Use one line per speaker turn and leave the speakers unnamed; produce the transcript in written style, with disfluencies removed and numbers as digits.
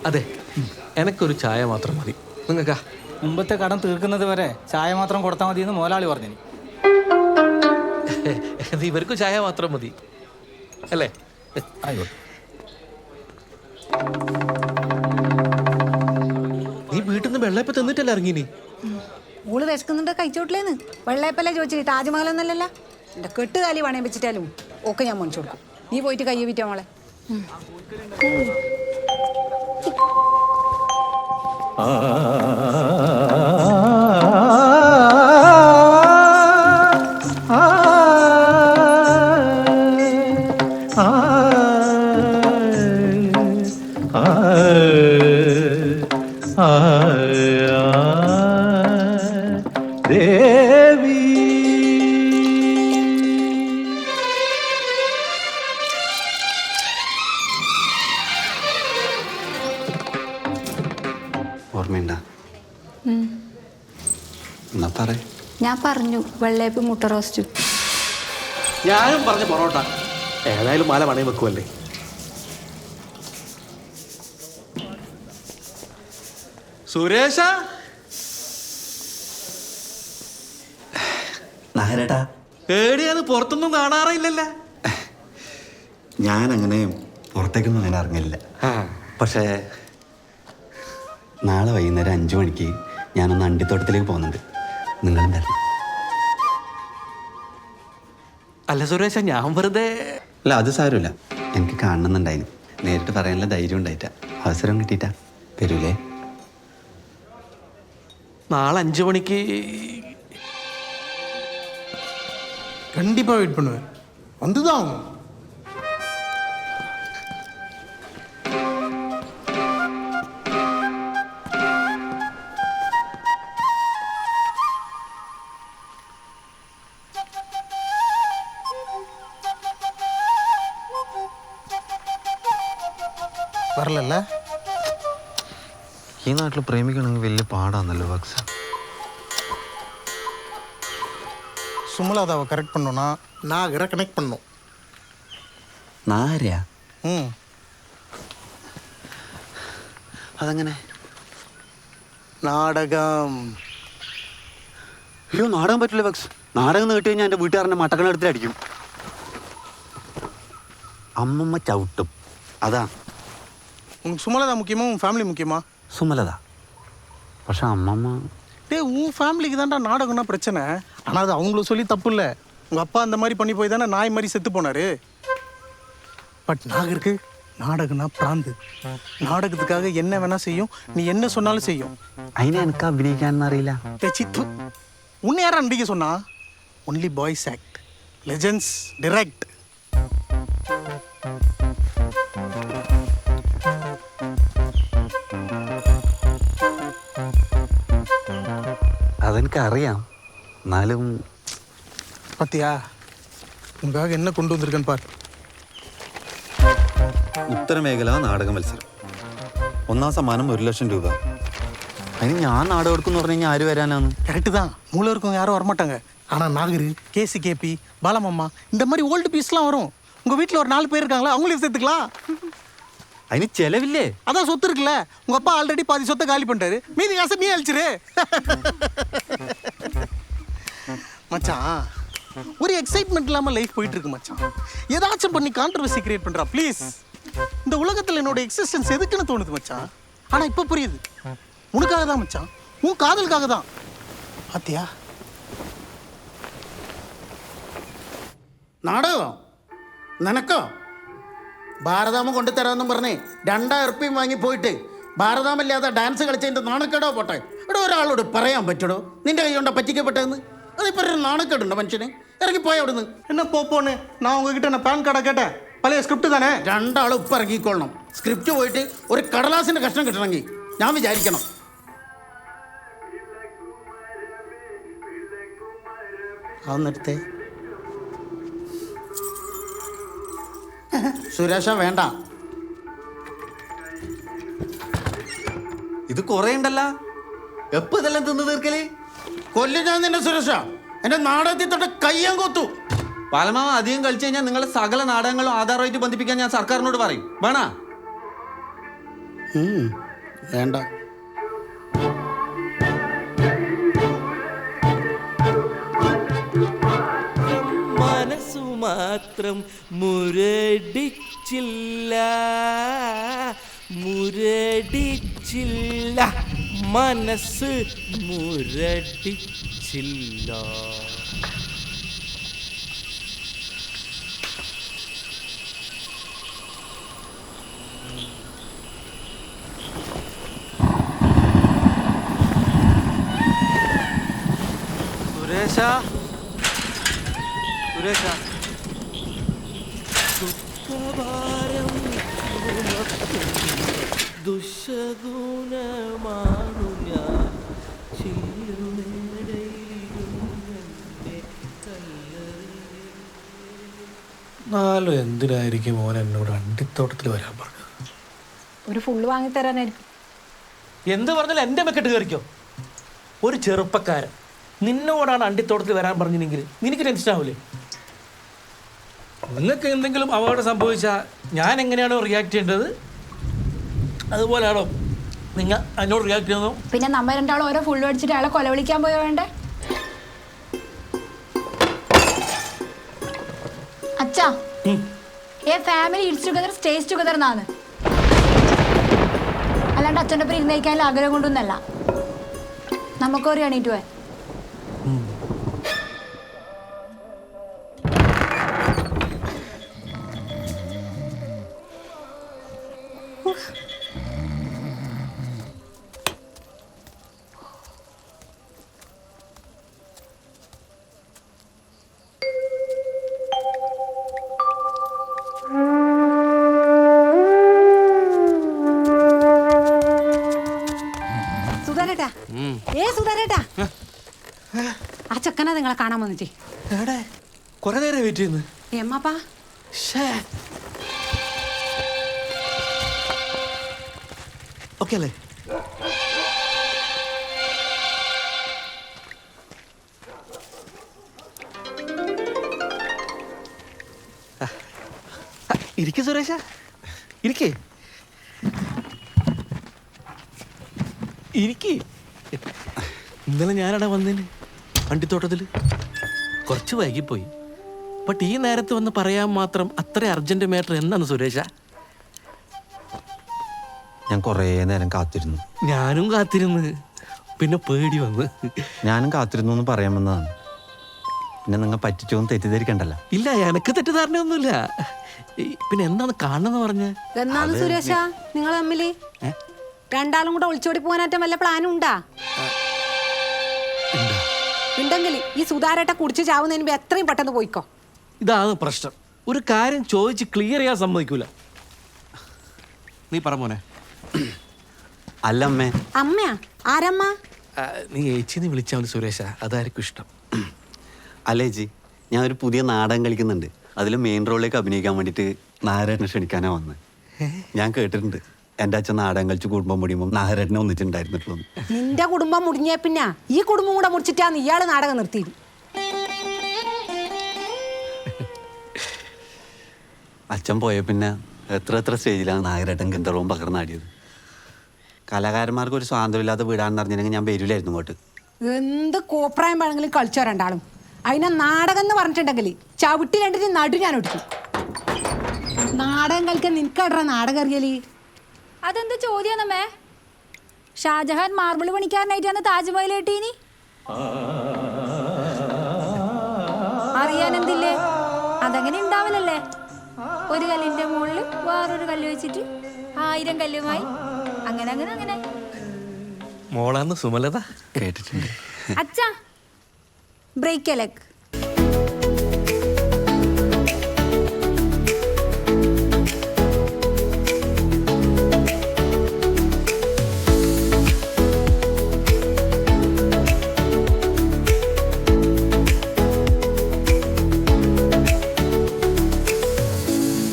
അതെ, എനക്കൊരു ചായ മാത്രം മതി. നിങ്ങൾക്കാ?
മുമ്പത്തെ കടം തീർക്കുന്നത് വരെ ചായ മാത്രം കൊടുത്താൽ മതി എന്ന് മോലാളി പറഞ്ഞു.
ഇവർക്കും ചായ മാത്രം മതി അല്ലേ?
ആയിക്കോട്ടെ.
നീ വീട്ടിൽ നിന്ന് വെള്ളയപ്പം തിന്നിട്ടല്ല ഇറങ്ങിനി?
ഓള് വിശക്കുന്നുണ്ട് കഴിച്ചോട്ടില്ലേന്ന്. വെള്ളയപ്പല്ലേ ചോദിച്ചിട്ട് താജ്മഹലൊന്നല്ലല്ല. എൻ്റെ കെട്ടുകാലി പണയം വെച്ചിട്ടാലും ഒക്കെ ഞാൻ മേടിച്ചു കൊടുക്കും. നീ പോയിട്ട് കയ്യ വിറ്റാ മോളെ.
ദേവി
ഓർമ്മയുണ്ട? എന്നാ പറ.
ഞാൻ പറഞ്ഞു വെള്ളയപ്പ് മുട്ട റോസ്റ്റ്.
ഞാനും പറഞ്ഞ പൊറോട്ട. ഏതായാലും മാല പണയം വെക്കുമല്ലേ. സുരേഷ,
നായരേട്ടാ,
ഏടിയാന്ന് പുറത്തൊന്നും കാണാറില്ലല്ലേ?
ഞാനങ്ങനെ പുറത്തേക്കൊന്നും അങ്ങനെ ഇറങ്ങില്ല. പക്ഷേ നാളെ വൈകുന്നേരം 5 മണിക്ക് ഞാനൊന്ന് അണ്ടിത്തോട്ടത്തിലേക്ക് പോകുന്നുണ്ട്. നിങ്ങളും തരണം.
അല്ല സുരേഷ, ഞാൻ വെറുതെ.
അല്ല, അത് സാരമില്ല. എനിക്ക് കാണണമെന്നുണ്ടായിരുന്നു. നേരിട്ട് പറയാനുള്ള ധൈര്യം ഉണ്ടായിട്ടാ. അവസരം കിട്ടിയിട്ടാ. വരൂലേ?
നാളെ 5 മണിക്ക്
கண்டிப்பாக வெயிட் பண்ணுவேன். வந்துதான் ஆகும். வரல.
ഈ നാട്ടിൽ പ്രേമിക്കണമെങ്കിൽ വലിയ പാടാന്നല്ലോ ബക്സ്.
சுமலாதாவை கரெக்ட் பண்ணோன்னா நாகரை கனெக்ட் பண்ணோம்.
നാരയാ? അതെങ്ങനെ?
നാടകം.
അയ്യോ, നാടകം പറ്റില്ല ബക്സ്. നാടകം കേട്ട് കഴിഞ്ഞാൽ എൻ്റെ വീട്ടുകാരൻ്റെ മട്ടക്കണെടുത്തിട്ടടിക്കും. അമ്മമ്മ ചവിട്ടും. അതാ.
உனக்கு சுமலதா முக்கியமா உன் ஃபேமிலி முக்கியமா?
സുമലത. പക്ഷെ അമ്മമ്മ.
உன் ஃபேமிலிக்கு தான்டா நாடகம்னா பிரச்சனை. ஆனால் அது அவங்கள சொல்லி தப்பு இல்லை. உங்கள் அப்பா அந்த மாதிரி பண்ணி போய் தானே நாய் மாதிரி செத்து போனார். பட் நாகருக்கு நாடகம்னா பிராந்து. நாடகத்துக்காக என்ன வேணால் செய்யும். நீ என்ன சொன்னாலும் செய்யும்.
അതിനെ എനിക്ക് അഭിനയിക്കാനൊന്നും അറിയില്ല.
சித்து உன்னை யாரா நடிக்க சொன்னா? Only boys act, legends direct.
അതെനിക്കറിയാം. എന്നാലും
பாத்தியா, உங்களுக்காக என்ன கொண்டு வந்திருக்கேன்னு பார்.
ഉത്തരമേഖല നാടക മത്സരം. 1ാം സമ്മാനം 1 ലക്ഷം രൂപ. അതിന് ഞാൻ നാടകം എടുക്കുന്നു പറഞ്ഞു കഴിഞ്ഞാൽ ആര് വരാനാണ്?
கரெக்டு தான். மூளை இருக்கவங்க யாரும் வரமாட்டாங்க. ஆனால் நாகரு, கேசி, பாலமம்மா இந்த மாதிரி ஓல்டு பீஸ்லாம் வரும். உங்கள் வீட்டில் ஒரு 4 பேர் இருக்காங்களா, அவங்களையும் சேர்த்துக்கலாம்.
അതിന് ചെലവില്ലേ?
அதான் சொத்து இருக்குல்ல. உங்கள் அப்பா ஆல்ரெடி பாதி சொத்தை காலி பண்ணிட்டாரு. மீதி காசை நீ அழிச்சிரு. மச்சான், ஒரு எக்ஸைட்மெண்ட் இல்லாமல் லைஃப் போயிட்டு இருக்கு மச்சான். ஏதாச்சும் பண்ணி கான்ட்ரவர்சி கிரியேட் பண்ணுறா ப்ளீஸ். இந்த உலகத்தில் என்னோட எக்ஸிஸ்டன்ஸ் எதுக்குன்னு தோணுது மச்சான். ஆனால் இப்போ புரியுது. உனக்காக தான் மச்சான். உன் காதலுக்காக தான். பாத்தியா?
നാടകം നിനക്കോ? ഭാരതാമ കൊണ്ടുതരാമെന്നും പറഞ്ഞേ 2000 ഉറുപ്പിയും വാങ്ങി പോയിട്ട് ഭാരതാമല്ലാതെ ഡാൻസ് കളിച്ചതിൻ്റെ നാണക്കേടോ പോട്ടെ. ഇവിടെ ഒരാളോട് പറയാൻ പറ്റടോ നിന്റെ കൈ കൊണ്ടാ പറ്റിക്കപ്പെട്ടതെന്ന്? അതിപ്പോൾ ഒരു നാണക്കേടുണ്ടോ മനുഷ്യന്? ഇറങ്ങിപ്പോയി അവിടുന്ന്.
என்ன போன்னு நான் உங்ககிட்ட நான் பேன் கார்டை கேட்டேன். பழைய ஸ்கிரிப்ட் தானே.
2 ആളും ഉപ്പ് ഇറങ്ങിക്കൊള്ളണം. സ്ക്രിപ്റ്റ് പോയിട്ട് ഒരു കടലാസിൻ്റെ കഷ്ണം കിട്ടണമെങ്കിൽ ഞാൻ വിചാരിക്കണം. അതെടുത്തേ. സുരേഷ വേണ്ട.
ഇത് കുറേ ഉണ്ടല്ലോ. എപ്പോൾ ഇതെല്ലാം തിന്നു തീർക്കല്?
കൊല്ലും ഞാൻ നിന്നെ സുരേഷ. എൻ്റെ നാടകത്തിൽ തൊട്ട് കയ്യാൻ കൊത്തു.
പാലമാവ അധികം കളിച്ചു കഴിഞ്ഞാൽ നിങ്ങളെ സകല നാടകങ്ങളും ആധാരമായിട്ട് ബന്ധിപ്പിക്കാൻ ഞാൻ സർക്കാരിനോട് പറയും. വേണ
വേണ്ട.
മനസ്സു മാത്രം മുരടിച്ചില്ല, മുരടിച്ചില്ല, മനസ്സ് മുരടിച്ചില്ല.
സുരേഷ, സുരേഷ,
ദുഃഖഭാരം ദുശഗുണമാണു ഞാൻ
നാലും എന്തിനായിരിക്കും മോൻ എന്നോട് അണ്ടിത്തോട്ടത്തിൽ വരാൻ പറഞ്ഞത്?
ഒരു ഫുള്ള് വാങ്ങിത്തരാനായിരിക്കും.
എന്ത് പറഞ്ഞാലും എൻ്റെ മെക്കെട്ട് കയറിക്കോ. ഒരു ചെറുപ്പക്കാരൻ നിന്നോടാണ് അണ്ടിത്തോട്ടത്തിൽ വരാൻ പറഞ്ഞെങ്കിൽ നിനക്ക് ടെൻഷൻ ആവില്ലേ? നിങ്ങൾക്ക് എന്തെങ്കിലും അപകടം സംഭവിച്ചാൽ ഞാൻ എങ്ങനെയാണോ റിയാക്ട് ചെയ്യേണ്ടത് അതുപോലെയാണോ നിങ്ങൾ എന്നോട് റിയാക്ട് ചെയ്യുന്നു?
പിന്നെ നമ്മ രണ്ടാളും ഓരോ ഫുള്ള് അടിച്ചിട്ട് അയാളെ കൊല വിളിക്കാൻ പോയോ വേണ്ടേ? അച്ഛാ, a family its together stays together എന്നാണ്, അല്ലാണ്ട് അച്ഛൻ്റെ ഒപ്പം ഇരുന്നേക്കാനുള്ള ആഗ്രഹം കൊണ്ടൊന്നല്ല. നമുക്കൊരു എണീറ്റ് പോയി. സുധാരേട്ടാ, സുധാരേട്ടാ, ആ ചെക്കനാ നിങ്ങളെ കാണാൻ വന്നിട്ടേ.
കുറെ നേരം വെയിറ്റ് ചെയ്യുന്നു.
എമ്മാപ്പാ,
ഓക്കെ അല്ലേ? ഇരിക്കേ സുരേഷ, ഇരിക്കേ ഇരിക്കേ. ഇന്നലെ ഞാനവിടെ വന്നേന് വണ്ടിത്തോട്ടത്തിൽ. കുറച്ച് വൈകിപ്പോയി. ബട്ട് ഈ നേരത്ത് വന്ന് പറയാൻ മാത്രം അത്ര അർജന്റ് മാറ്റർ എന്നാണ് സുരേഷ?
ഞാൻ കുറേ നേരം കാത്തിരുന്നു.
ഞാനും കാത്തിരുന്ന്, പിന്നെ പേടി വന്ന്.
ഞാനും കാത്തിരുന്നു എന്ന് പറയാൻ വന്നതാണ്. പിന്നെ നിങ്ങൾ പറ്റിച്ചോന്ന് തെറ്റിദ്ധരിക്കണ്ടല്ലോ.
ഇല്ല, എനക്ക് തെറ്റിദ്ധാരണയൊന്നുമില്ല. പിന്നെ എന്താണ് കാണണമെന്ന് പറഞ്ഞ?
എന്നാന്ന് സുരേഷ നിങ്ങൾ തമ്മില് രണ്ടാളും കൂടെ ഒളിച്ചോടി പോകാനായിട്ട് വല്ല പ്ലാനും ഉണ്ടാ? ഉണ്ടെങ്കിൽ ഈ സുധാരേട്ട കുടിച്ച് ചാവുന്നതിന് മുമ്പ് എത്രയും പെട്ടെന്ന് പോയിക്കോ.
ഇതാണ് പ്രശ്നം. ഒരു കാര്യം ചോദിച്ച് ക്ലിയർ ചെയ്യാൻ സമ്മതിക്കൂല. നീ പറ മോനെ.
അല്ല അമ്മേ.
അമ്മയാ? ആരമ്മ?
നീ ഏച്ചിന്ന് വിളിച്ചാൽ മതി സുരേഷ, അതായിരിക്കും ഇഷ്ടം.
അല്ലേ ചേച്ചി, ഞാൻ ഒരു പുതിയ നാടകം കളിക്കുന്നുണ്ട്. അതിൽ മെയിൻ റോളിലേക്ക് അഭിനയിക്കാൻ വേണ്ടിയിട്ട് നാഗരേട്ടനെ ക്ഷണിക്കാനാ വന്നത്. ഞാൻ കേട്ടിട്ടുണ്ട് എൻ്റെ അച്ഛൻ നാടകം കളിച്ച് കുടുംബം മുടിയുമ്പോൾ നാഗരേട്ടനെ ഒന്നിട്ടുണ്ടായിരുന്നിട്ടുള്ളൂ.
നിന്റെ കുടുംബം മുടിഞ്ഞ പിന്നെ ഈ കുടുംബം കൂടെ മുടിച്ചിട്ടാണ് ഇയാള് നാടകം നിർത്തിയത്.
അച്ഛൻ പോയ പിന്നെ എത്ര സ്റ്റേജിലാണ് നാഗരേട്ടൻ ഗന്ധർവം പകർന്നാടിയത്. കലാകാരന്മാർക്ക് ഒരു സ്വാതന്ത്ര്യമില്ലാത്ത വീടാണെന്ന് അറിഞ്ഞിട്ടുണ്ടെങ്കിൽ ഞാൻ വരില്ലായിരുന്നു ഇങ്ങോട്ട്.
എന്ത് കോപ്രായം വേണമെങ്കിലും കളിച്ചോ രണ്ടാളും. അതിനെ നാടകം എന്ന് പറഞ്ഞിട്ടുണ്ടെങ്കിൽ ചവിട്ടി രണ്ടിന് നടു ഞാൻ ഒടിക്കും. നാടകം കളിക്കാൻ നിനക്കടറ നാടകം അറിയല്?
അതെന്താ ചോദ്യാണമ്മേ? ഷാജഹാൻ മാർബിൾ പണിക്കാരനായിട്ടാണ് താജ്മഹൽ കെട്ടീനി. അറിയാനെന്തില്ലേ? അതങ്ങനെ ഉണ്ടാവില്ലല്ലേ? ഒരു കല്ലിന്റെ മുകളിൽ വേറൊരു കല്ല് വെച്ചിട്ട് 1000 കല്ലുമായി അങ്ങനെ അങ്ങനെ അങ്ങനെ.
മോളാന്ന് സുമലത
കേട്ടിട്ടുണ്ട്.
അച്ഛാ, ബ്രേക്ക് എ ലെഗ്.